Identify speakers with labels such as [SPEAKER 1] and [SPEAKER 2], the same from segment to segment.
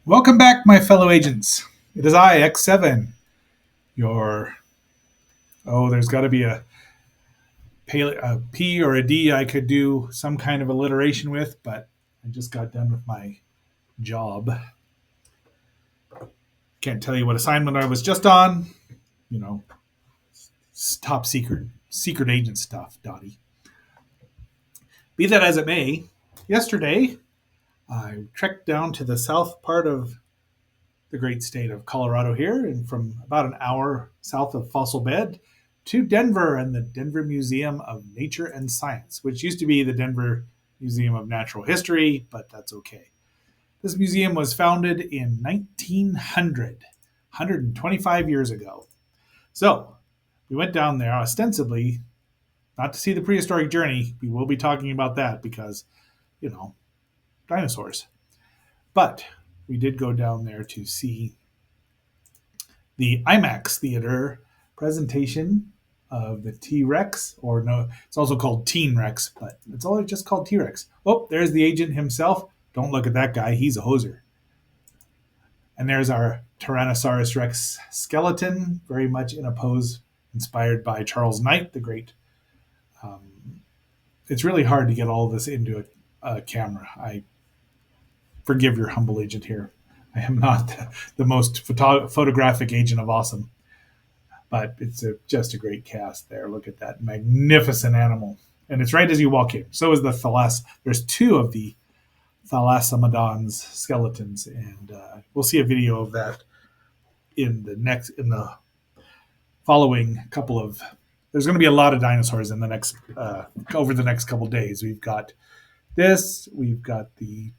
[SPEAKER 1] Welcome back, my fellow agents. It is I, X7, your. Oh, there's got to be a P or a D I could do some kind of alliteration with, but I just got done with my job. Can't tell you what assignment I was just on. You know, top secret agent stuff, Dottie. Be that as it may, yesterday I trekked down to the south part of the great state of Colorado here, and from about an hour south of Fossil Bed to Denver and the Denver Museum of Nature and Science, which used to be the Denver Museum of Natural History, but that's okay. This museum was founded in 1900, 125 years ago. So we went down there ostensibly not to see the prehistoric journey. We will be talking about that because, you know, dinosaurs. But we did go down there to see the IMAX theater presentation of the T Rex, or no, it's also called Teen Rex, but it's only just called T Rex. Oh, there's the agent himself. Don't look at that guy, he's a hoser. And there's our Tyrannosaurus Rex skeleton, very much in a pose inspired by Charles Knight, the great. It's really hard to get all of this into a camera. I forgive your humble agent here. I am not the most photographic agent of awesome, but it's just a great cast there. Look at that magnificent animal. And it's right as you walk in. So is the There's two of the Thalassemodon's skeletons, and we'll see a video of that in the following couple of. There's going to be a lot of dinosaurs in the next over the next couple of days. We've got this. We've got the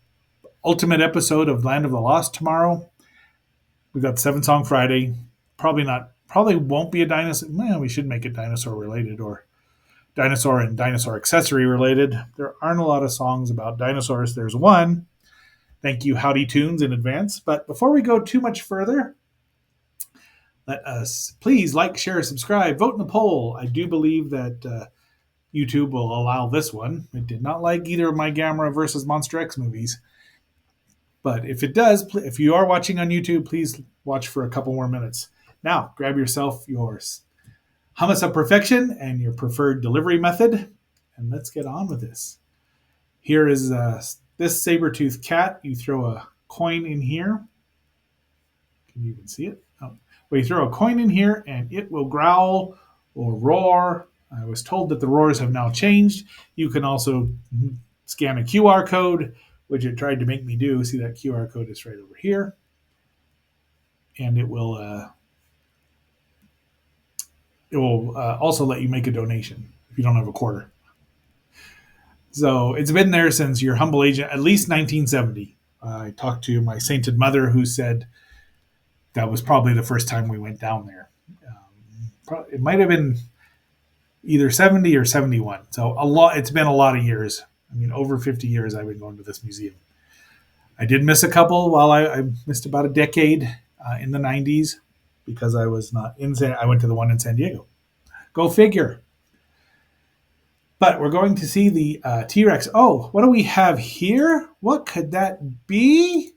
[SPEAKER 1] ultimate episode of Land of the Lost tomorrow. We've got Seven Song Friday. Probably not. Probably won't be a dinosaur. Man, we should make it dinosaur related or dinosaur and dinosaur accessory related. There aren't a lot of songs about dinosaurs. There's one. Thank you, Howdy Tunes, in advance. But before we go too much further, let us please like, share, subscribe, vote in the poll. I do believe that YouTube will allow this one. It did not like either of my Gamera versus Monster X movies. But if it does, if you are watching on YouTube, please watch for a couple more minutes. Now, grab yourself your hummus of perfection and your preferred delivery method, and let's get on with this. Here is this saber-toothed cat. You throw a coin in here. Can you even see it? Oh. Well, you throw a coin in here, and it will growl or roar. I was told that the roars have now changed. You can also scan a QR code, which it tried to make me do. See, that QR code is right over here. And it will also let you make a donation if you don't have a quarter. So it's been there since your humble agent, at least 1970. I talked to my sainted mother, who said that was probably the first time we went down there. It might have been either 70 or 71. So a lot. It's been a lot of years. I mean, over 50 years I've been going to this museum. I did miss a couple while I missed about a decade in the 90s because I was not in I went to the one in San Diego. Go figure. But we're going to see the T-Rex. Oh, what do we have here? What could that be?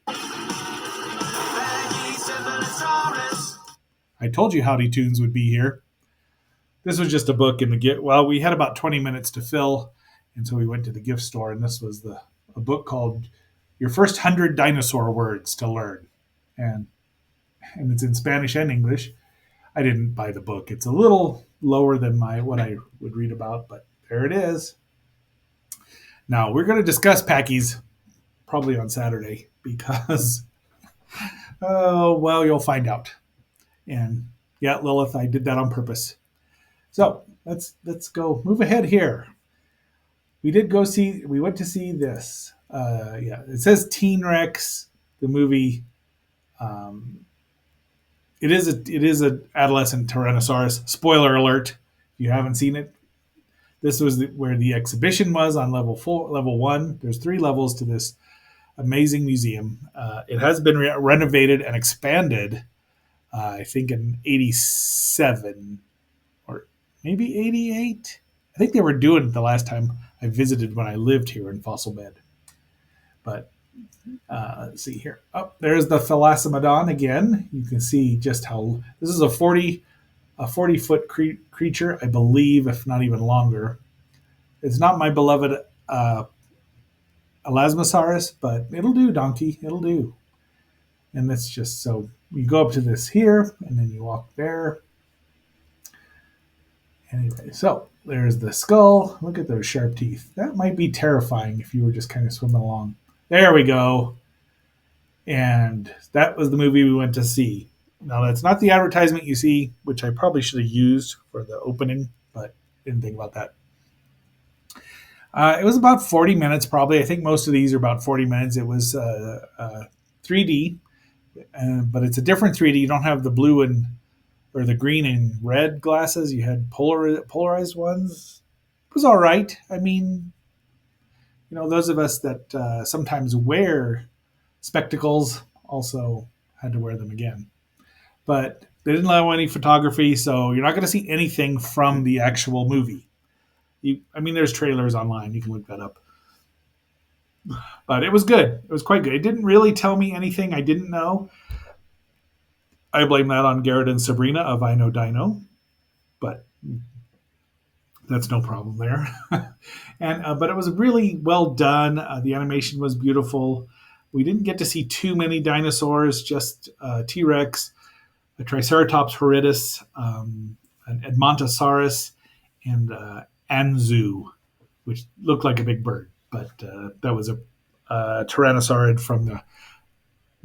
[SPEAKER 1] I told you Howdy Tunes would be here. This was just a book in the gift. Well, we had about 20 minutes to fill, and so we went to the gift store, and this was a book called Your First 100 Dinosaur Words to Learn. And it's in Spanish and English. I didn't buy the book. It's a little lower than what I would read about, but there it is. Now, we're going to discuss Packies probably on Saturday because, oh, well, you'll find out. And yeah, Lilith, I did that on purpose. So let's go move ahead here. We went to see this. It says Teen Rex, the movie. It is a adolescent Tyrannosaurus. Spoiler alert! If you haven't seen it, This was where the exhibition was on level one. There's three levels to this amazing museum. It has been renovated and expanded, I think in '87 or maybe '88. I think they were doing it the last time I visited when I lived here in Fossil Bed. But let's see here. Oh, there's the Thalassemodon again. You can see just how this is a 40-foot creature, I believe, if not even longer. It's not my beloved Elasmosaurus, but it'll do, donkey. It'll do. And that's just so you go up to this here, and then you walk there. Anyway, so there's the skull. Look at those sharp teeth. That might be terrifying if you were just kind of swimming along. There we go. And that was the movie we went to see. Now, that's not the advertisement you see, which I probably should have used for the opening, but didn't think about that. It was about 40 minutes, probably. I think most of these are about 40 minutes. It was 3D, but it's a different 3D. You don't have the blue and or the green and red glasses. You had polarized ones. It was all right. I mean, those of us that sometimes wear spectacles also had to wear them again. But they didn't allow any photography, so you're not going to see anything from the actual movie. There's trailers online. You can look that up. But it was good. It was quite good. It didn't really tell me anything I didn't know. I blame that on Garrett and Sabrina of I Know Dino. But that's no problem there. But it was really well done. The animation was beautiful. We didn't get to see too many dinosaurs, just T-Rex, a Triceratops horridus, an Edmontosaurus, and Anzu, which looked like a big bird. But that was a Tyrannosaurid from the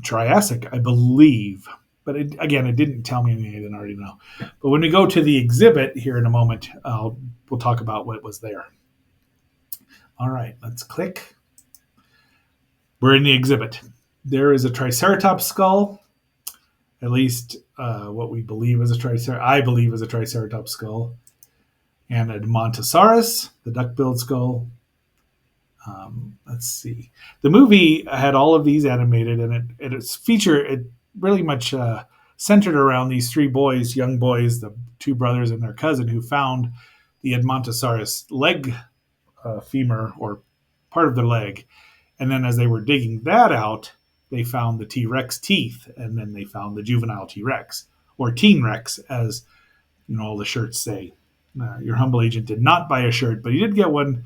[SPEAKER 1] Triassic, I believe. But it didn't tell me anything I didn't already know. But when we go to the exhibit here in a moment, we'll talk about what was there. All right, let's click. We're in the exhibit. There is a Triceratops skull, at least what we believe is I believe is a Triceratops skull, and a Edmontosaurus, the duck-billed skull. Let's see. The movie had all of these animated, and it really much centered around these three boys, young boys, the two brothers and their cousin, who found the Edmontosaurus leg femur, or part of the leg. And then as they were digging that out, they found the T-Rex teeth, and then they found the juvenile T-Rex, or Teen Rex, as all the shirts say. Your humble agent did not buy a shirt, but he did get one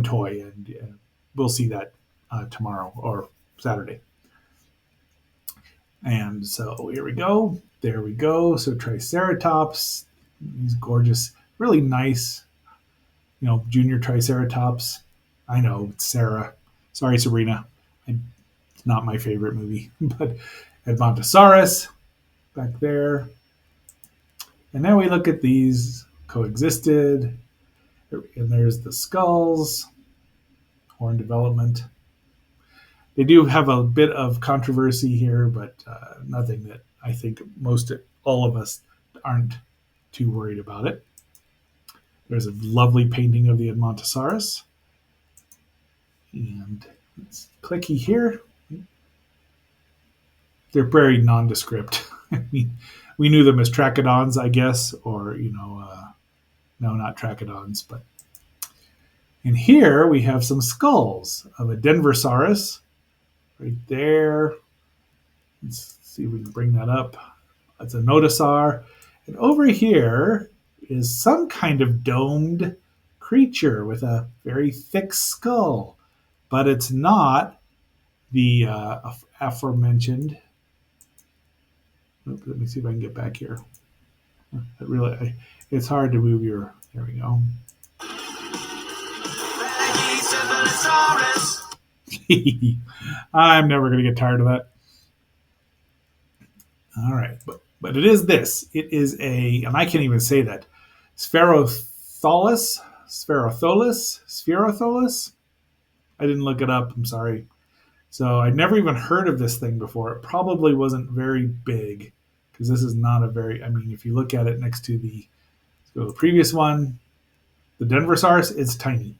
[SPEAKER 1] toy, and we'll see that tomorrow or Saturday. And so here we go. There we go. So Triceratops, he's gorgeous, really nice. Junior Triceratops. I know, it's Sarah. Sorry, Sabrina. It's not my favorite movie. But Edmontosaurus back there. And now we look at these coexisted. And there's the skulls. Horn development. They do have a bit of controversy here, but nothing that I think all of us aren't too worried about it. There's a lovely painting of the Edmontosaurus. And it's clicky here. They're very nondescript. We knew them as trachodons, I guess, or, no, not trachodons. But in here we have some skulls of a Denversaurus right there. Let's see if we can bring that up. It's a Nodosaur. And over here is some kind of domed creature with a very thick skull. But it's not the aforementioned. Let me see if I can get back here. It's hard to move your. There we go. I'm never going to get tired of that. All right, but it is this. It is and I can't even say that. Spherotholus. I didn't look it up. I'm sorry. So I'd never even heard of this thing before. It probably wasn't very big, because this is not if you look at it next to the previous one, The Denverosaurus is tiny,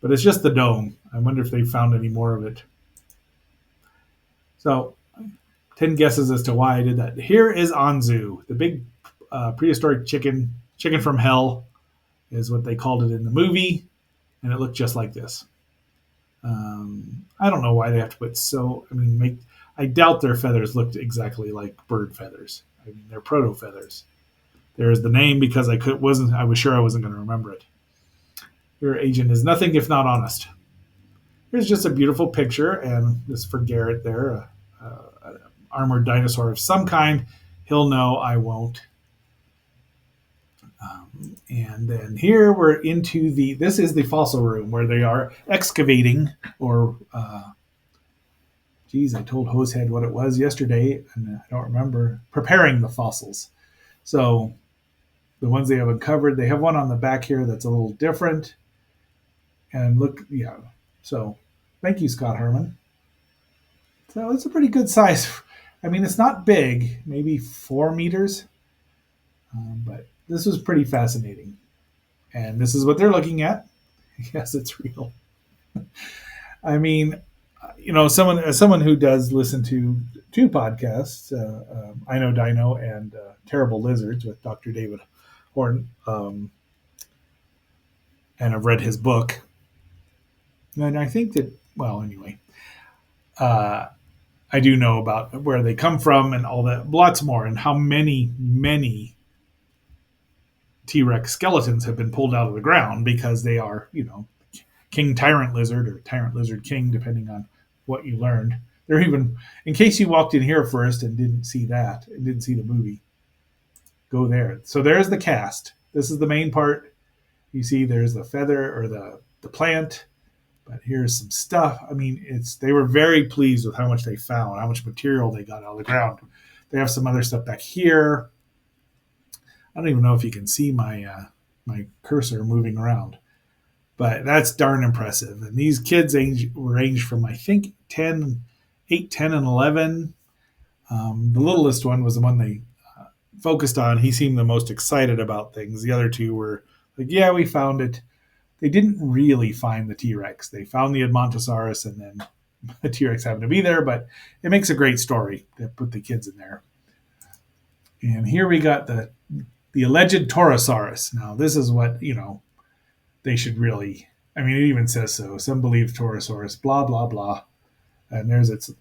[SPEAKER 1] but it's just the dome. I wonder if they found any more of it. So, 10 guesses as to why I did that. Here is Anzu, the big prehistoric chicken from hell is what they called it in the movie, and it looked just like this. I don't know why they have to put so. I mean, I doubt their feathers looked exactly like bird feathers. I mean, they're proto feathers. There's the name because I was sure I wasn't going to remember it. Your agent is nothing if not honest. Here's just a beautiful picture, and this for Garrett there, an armored dinosaur of some kind. He'll know, I won't. And then here we're into this is the fossil room where they are excavating, or, geez, I told Hosehead what it was yesterday, and I don't remember, preparing the fossils. So the ones they have uncovered, they have one on the back here that's a little different. And look, yeah. So thank you, Scott Harmon. So it's a pretty good size. I mean, it's not big, maybe 4 meters, but this was pretty fascinating. And this is what they're looking at. Yes, it's real. I mean, as someone who does listen to two podcasts, I Know Dino and Terrible Lizards with Dr. David Horton, and I've read his book. And I think that, well, anyway, I do know about where they come from and all that, lots more, and how many T-Rex skeletons have been pulled out of the ground because they are, King Tyrant Lizard or Tyrant Lizard King, depending on what you learned. They're even, in case you walked in here first and didn't see that, and didn't see the movie, go there. So there's the cast. This is the main part. You see there's the feather or the plant, but here's some stuff. I mean, they were very pleased with how much they found, how much material they got out of the ground. They have some other stuff back here. I don't even know if you can see my cursor moving around, but that's darn impressive. And these kids range from, I think, 8, 10, and 11. The littlest one was the one they focused on. He seemed the most excited about things. The other two were like, yeah, we found it. They didn't really find the T-Rex. They found the Edmontosaurus, and then the T-Rex happened to be there, but it makes a great story to put the kids in there. And here we got the alleged Torosaurus. Now, this is what, they should really, I mean, it even says so. Some believe Torosaurus, blah, blah, blah. And there's its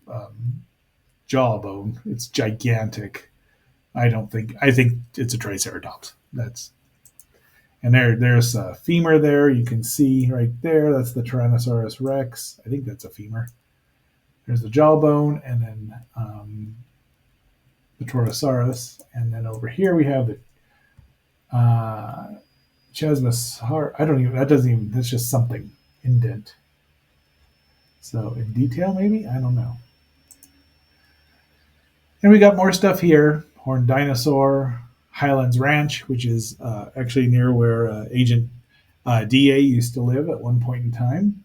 [SPEAKER 1] jawbone. It's gigantic. I think it's a Triceratops. And there's a femur there. You can see right there. That's the Tyrannosaurus Rex. I think that's a femur. There's the jawbone, and then the Torosaurus. And then over here we have the Chasmosaurus. That's just something. Indent. So in detail, maybe? I don't know. And we got more stuff here. Horned dinosaur. Highlands Ranch, which is actually near where Agent DA used to live at one point in time.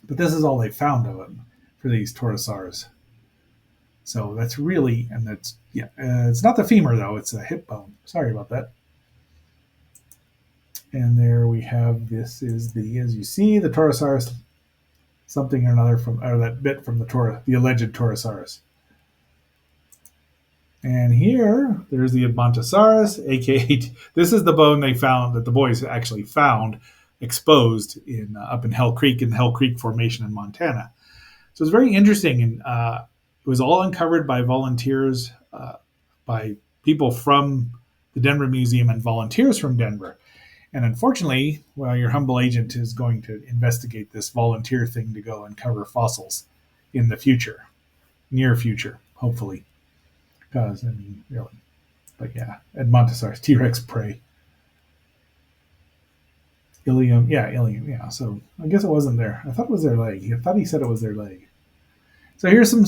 [SPEAKER 1] But this is all they found of him for these Torosaurs. So that's really, and that's, yeah, it's not the femur though, it's a hip bone. Sorry about that. And there we have, this is as you see, the Torosaurus, something or another or that bit from the alleged Torosaurus. And here, there's the Edmontosaurus, aka this is the bone they found that the boys actually found exposed up in Hell Creek, in the Hell Creek Formation in Montana. So it's very interesting, and it was all uncovered by volunteers, by people from the Denver Museum and volunteers from Denver. And unfortunately, your humble agent is going to investigate this volunteer thing to go uncover fossils in the future, near future, hopefully. Because, I mean, really. But yeah, Edmontosaurus, T-Rex prey. Ilium, yeah. So I guess it wasn't there. I thought it was their leg. I thought he said it was their leg. So here's some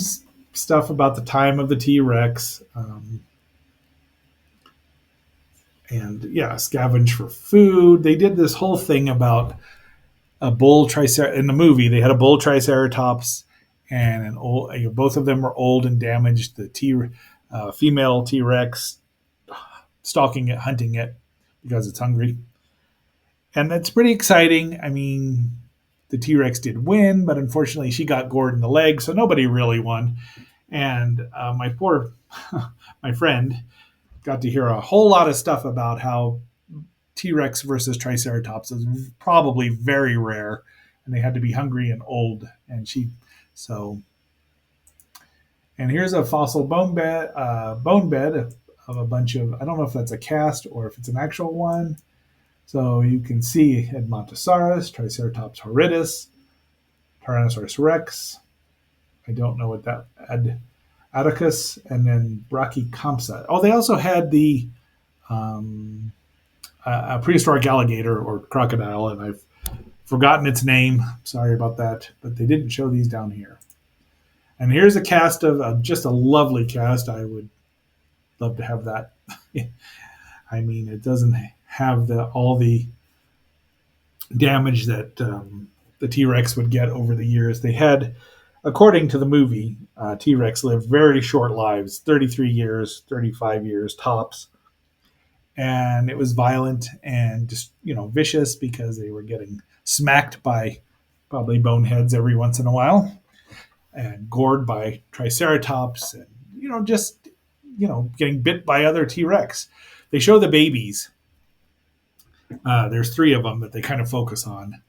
[SPEAKER 1] stuff about the time of the T-Rex. And yeah, scavenge for food. They did this whole thing about a bull triceratops. In the movie, they had a bull triceratops and both of them were old and damaged. The female T-Rex stalking it, hunting it because it's hungry. And that's pretty exciting. I mean, the T Rex did win, but unfortunately, she got gored in the leg, so nobody really won. And my poor my friend got to hear a whole lot of stuff about how T Rex versus Triceratops is probably very rare, and they had to be hungry and old. And she, so, and here's a fossil bone bed of a bunch of, I don't know if that's a cast or if it's an actual one. So you can see Edmontosaurus, Triceratops horridus, Tyrannosaurus rex. I don't know what that Atticus, and then Brachycampsa. Oh, they also had the um, a prehistoric alligator or crocodile, and I've forgotten its name. Sorry about that, but they didn't show these down here. And here's a cast of just a lovely cast. I would love to have that. I mean, it doesn't have all the damage that the T Rex would get over the years. They had, according to the movie, T Rex lived very short lives, 33 years, 35 years tops. And it was violent and just, vicious because they were getting smacked by probably boneheads every once in a while and gored by triceratops and, just, getting bit by other T Rex. They show the babies. There's three of them that they kind of focus on.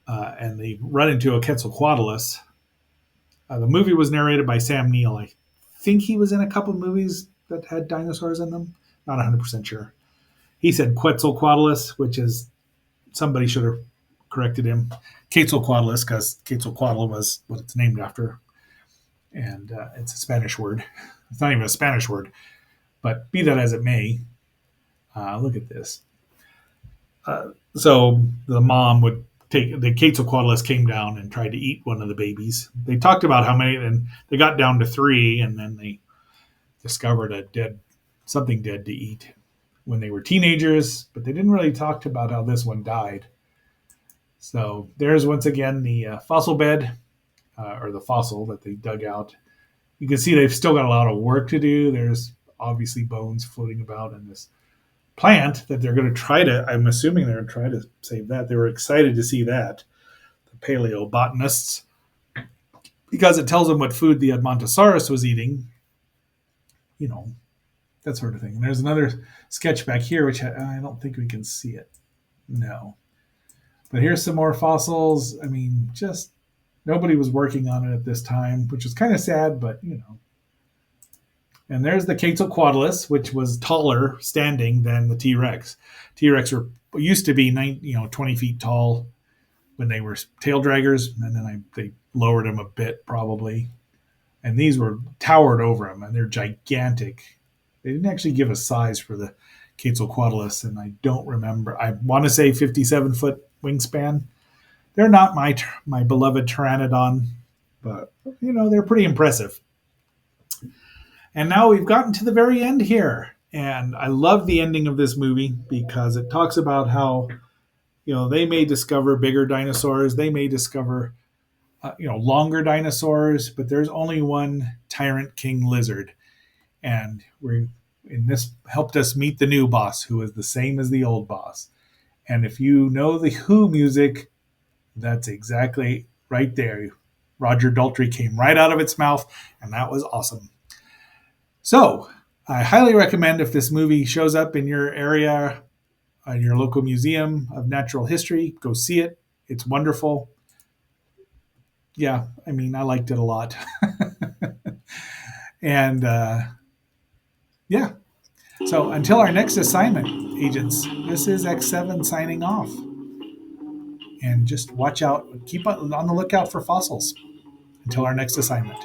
[SPEAKER 1] And they run into a Quetzalcoatlus. The movie was narrated by Sam Neill. I think he was in a couple movies that had dinosaurs in them. Not 100% sure. He said Quetzalcoatlus, which is somebody should have corrected him. Quetzalcoatlus, because Quetzalcoatl was what it's named after. And it's a Spanish word. It's not even a Spanish word. But be that as it may, look at this. So the mom would take the Quetzalcoatlus came down and tried to eat one of the babies. They talked about how many, and they got down to three, and then they discovered something dead to eat when they were teenagers. But they didn't really talk about how this one died. So there's once again the fossil bed, or the fossil that they dug out. You can see they've still got a lot of work to do. There's obviously bones floating about in this plant that they're going to try to, I'm assuming they're going to try to save that. They were excited to see that, the paleobotanists, because it tells them what food the Edmontosaurus was eating, you know, that sort of thing. And there's another sketch back here, which I don't think we can see it. No. But here's some more fossils. I mean, just nobody was working on it at this time, which was kind of sad, but, And there's the Quetzalcoatlus, which was taller standing than the T Rex. T Rex used to be 20 feet tall when they were tail draggers, and then they lowered them a bit probably. And these were towered over them, and they're gigantic. They didn't actually give a size for the Quetzalcoatlus, and I don't remember. I want to say 57-foot wingspan. They're not my beloved Pteranodon, but they're pretty impressive. And now we've gotten to the very end here. And I love the ending of this movie because it talks about how, they may discover bigger dinosaurs. They may discover, longer dinosaurs, but there's only one tyrant king lizard. And this helped us meet the new boss, who is the same as the old boss. And if you know the Who music, that's exactly right there. Roger Daltrey came right out of its mouth, and that was awesome. So, I highly recommend if this movie shows up in your area, in your local museum of natural history, go see it. It's wonderful. Yeah, I mean, I liked it a lot. And yeah, so until our next assignment, agents, this is X7 signing off. And just watch out, keep on the lookout for fossils until our next assignment.